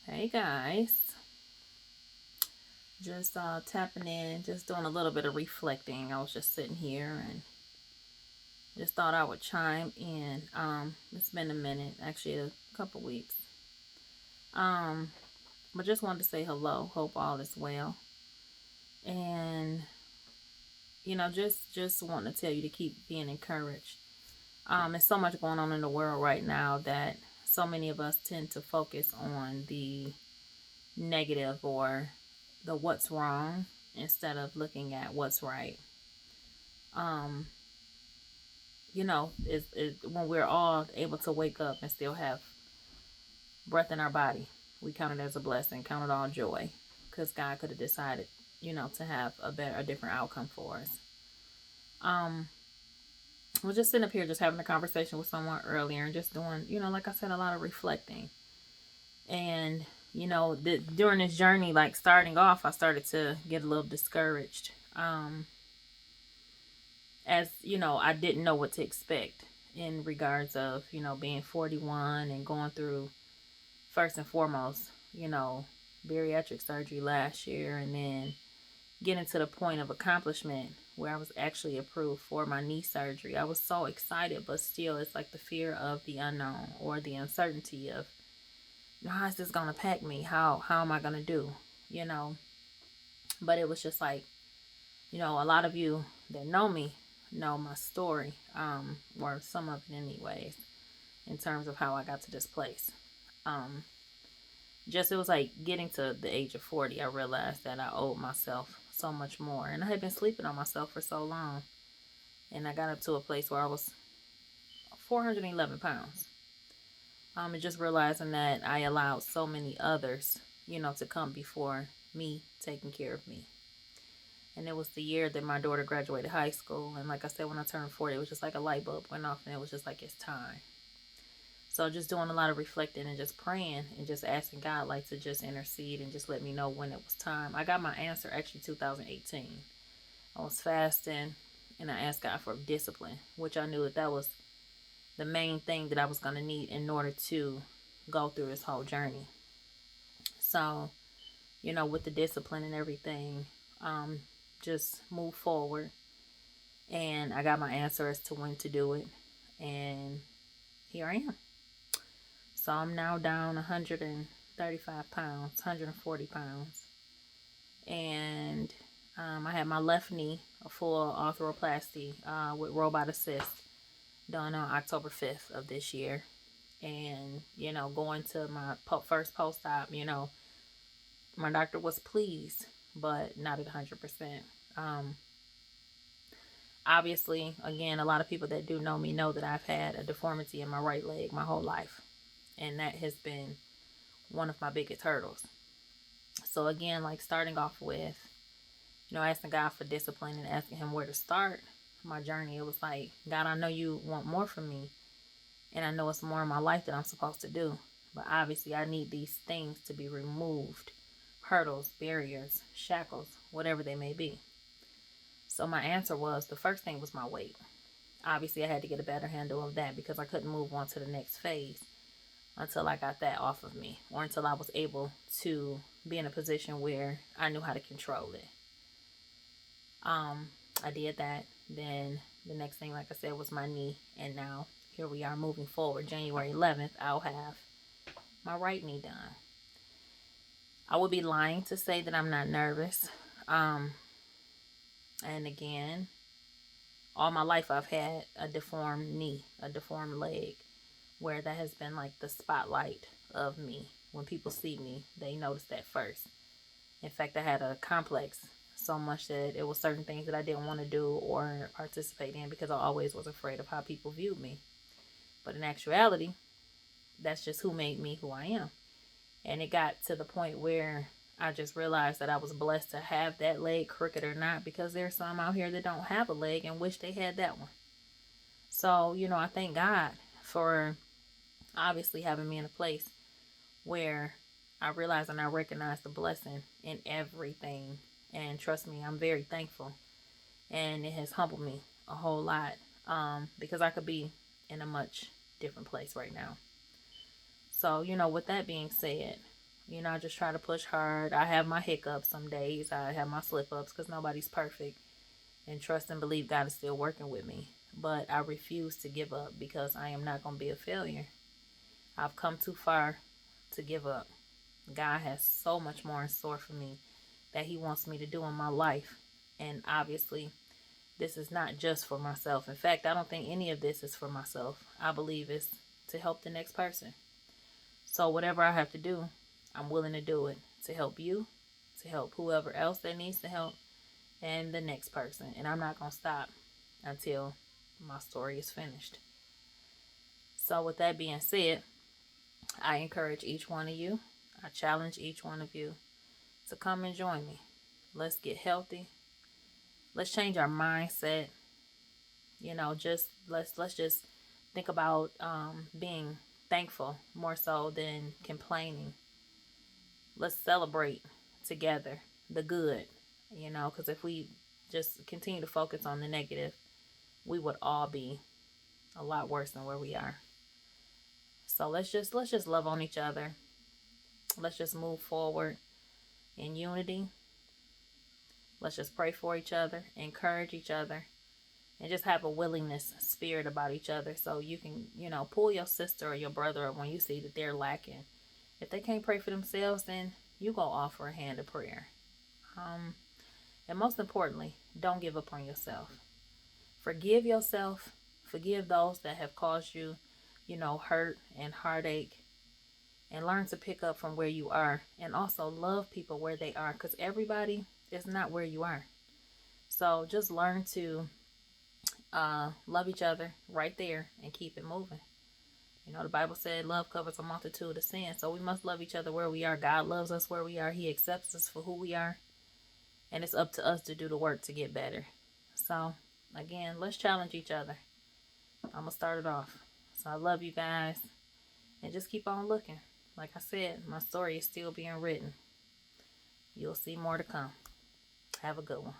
Hey guys, just tapping in, just doing a little bit of reflecting. I was just sitting here and just thought I would chime in. It's been a minute, actually a couple weeks. Um, but just wanted to say hello. Hope all is well, and just wanting to tell you to keep being encouraged. There's so much going on in the world right now that so many of us tend to focus on the negative or the what's wrong instead of looking at what's right. Um, when we're all able to wake up and still have breath in our body, we count it as a blessing, count it all joy, because God could have decided, to have a different outcome for us. Um, I was just sitting up here, just having a conversation with someone earlier, and just doing, like I said, a lot of reflecting. And during this journey, like starting off, I started to get a little discouraged. As I didn't know what to expect in regards of being 41 and going through, first and foremost, bariatric surgery last year, and then getting to the point of accomplishment where I was actually approved for my knee surgery. I was so excited, but still it's like the fear of the unknown or the uncertainty of how is this gonna pack me, how am I gonna do, you know but it was just like, a lot of you that know me know my story, or some of it anyways, in terms of how I got to this place. Um, just it was like getting to the age of 40, I realized that I owed myself so much more. And I had been sleeping on myself for so long. And I got up to a place where I was 411 pounds. And just realizing that I allowed so many others, to come before me taking care of me. And it was the year that my daughter graduated high school. And like I said, when I turned 40, it was just like a light bulb went off, and it was just like, it's time. So just doing a lot of reflecting and just praying and just asking God like to just intercede and just let me know when it was time. I got my answer actually 2018. I was fasting and I asked God for discipline, which I knew that was the main thing that I was going to need in order to go through this whole journey. So, with the discipline and everything, just move forward. And I got my answer as to when to do it. And here I am. So I'm now down 135 pounds, 140 pounds. And I had my left knee, a full arthroplasty with robot assist, done on October 5th of this year. And, going to my first post op, my doctor was pleased, but not at 100%. Obviously, again, a lot of people that do know me know that I've had a deformity in my right leg my whole life. And that has been one of my biggest hurdles. So again, like starting off with, asking God for discipline and asking him where to start my journey, it was like, God, I know you want more from me. And I know it's more in my life that I'm supposed to do. But obviously I need these things to be removed. Hurdles, barriers, shackles, whatever they may be. So my answer was, the first thing was my weight. Obviously I had to get a better handle of that because I couldn't move on to the next phase until I got that off of me, or until I was able to be in a position where I knew how to control it. I did that. Then the next thing, like I said, was my knee. And now here we are moving forward. January 11th, I'll have my right knee done. I would be lying to say that I'm not nervous. And again, all my life I've had a deformed knee, a deformed leg, where that has been like the spotlight of me. When people see me, they notice that first. In fact, I had a complex so much that it was certain things that I didn't want to do or participate in because I always was afraid of how people viewed me. But in actuality, that's just who made me who I am. And it got to the point where I just realized that I was blessed to have that leg, crooked or not, because there's some out here that don't have a leg and wish they had that one. So, I thank God for obviously having me in a place where I realize and I recognize the blessing in everything. And trust me, I'm very thankful. And it has humbled me a whole lot, because I could be in a much different place right now. So, with that being said, You know, I just try to push hard. I have my hiccups some days. I have my slip ups because nobody's perfect. And trust and believe God is still working with me. But I refuse to give up because I am not going to be a failure. I've come too far to give up. God has so much more in store for me that He wants me to do in my life. And obviously, this is not just for myself. In fact, I don't think any of this is for myself. I believe it's to help the next person. So whatever I have to do, I'm willing to do it to help you, to help whoever else that needs to help, and the next person. And I'm not going to stop until my story is finished. So with that being said, I encourage each one of you, I challenge each one of you to come and join me. Let's get healthy. Let's change our mindset. You know, just let's just think about being thankful more so than complaining. Let's celebrate together the good, you know, because if we just continue to focus on the negative, we would all be a lot worse than where we are. So let's just love on each other. Let's just move forward in unity. Let's just pray for each other, encourage each other, and just have a willingness spirit about each other so you can, you know, pull your sister or your brother up when you see that they're lacking. If they can't pray for themselves, then you go offer a hand of prayer. And most importantly, don't give up on yourself. Forgive yourself. Forgive those that have caused you, you know, hurt and heartache. And learn to pick up from where you are. And also love people where they are. Because everybody is not where you are. So just learn to love each other right there and keep it moving. You know, the Bible said love covers a multitude of sins. So we must love each other where we are. God loves us where we are. He accepts us for who we are. And it's up to us to do the work to get better. So, again, let's challenge each other. I'm going to start it off. So I love you guys. And just keep on looking. Like I said, my story is still being written. You'll see more to come. Have a good one.